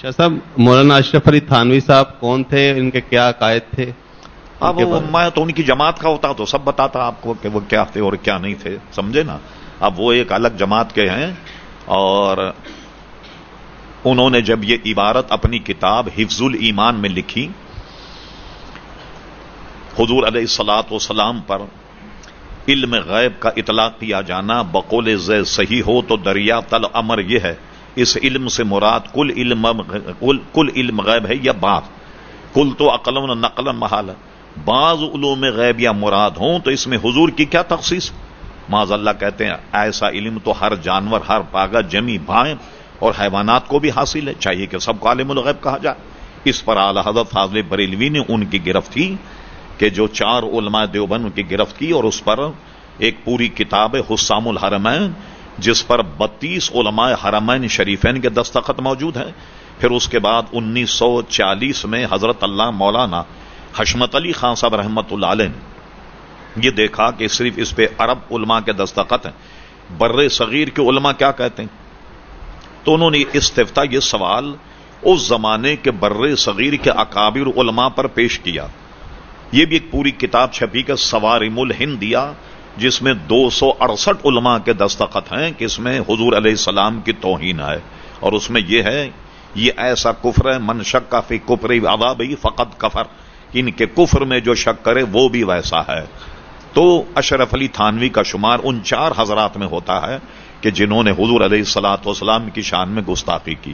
شاہ صاحب، مولانا اشرف علی تھانوی صاحب کون تھے؟ ان کے کیا عقائد تھے؟ اب میں تو ان کی جماعت کا ہوتا تو سب بتاتا آپ کو کہ وہ کیا تھے اور کیا نہیں تھے، سمجھے نا. اب وہ ایک الگ جماعت کے ہیں، اور انہوں نے جب یہ عبارت اپنی کتاب حفظ الایمان میں لکھی، حضور علیہ الصلوۃ والسلام پر علم غیب کا اطلاق کیا جانا بقول زید صحیح ہو تو دریافت الامر یہ ہے، اس علم سے مراد کل علم غیب ہے یا بعض؟ کل تو عقل و نقل محال ہے، بعض علوم غیب یا مراد ہوں تو اس میں حضور کی کیا تخصیص؟ معاذ اللہ کہتے ہیں ایسا علم تو ہر جانور، ہر پاگا، جمی بھائیں اور حیوانات کو بھی حاصل ہے، چاہیے کہ سب کو عالم الغیب کہا جائے. اس پر اعلی حضرت فاضل بریلوی نے ان کی گرفت کی کہ جو 4 علماء دیوبند کی گرفت کی، اور اس پر ایک پوری کتاب حسام الحرمین جس پر 32 علماء حرمین شریفین کے دستخط موجود ہیں. پھر اس کے بعد 1940 میں حضرت اللہ مولانا حشمت علی خان صاحب رحمت اللہ علیہ نے یہ دیکھا کہ صرف اس پہ عرب علماء کے دستخط ہیں، بر صغیر کے علماء کیا کہتے ہیں؟ تو انہوں نے استفتاء یہ سوال اس زمانے کے بر صغیر کے اکابر علماء پر پیش کیا. یہ بھی ایک پوری کتاب چھپی کہ سوارم الہندیہ، جس میں 268 علماء کے دستخط ہیں کہ اس میں حضور علیہ السلام کی توہین ہے، اور اس میں یہ ہے یہ ایسا کفر ہے من شک فی کفر عذابہ فقد کفر، ان کے کفر میں جو شک کرے وہ بھی ویسا ہے. تو اشرف علی تھانوی کا شمار ان 4 حضرات میں ہوتا ہے کہ جنہوں نے حضور علیہ الصلوۃ والسلام کی شان میں گستاخی کی.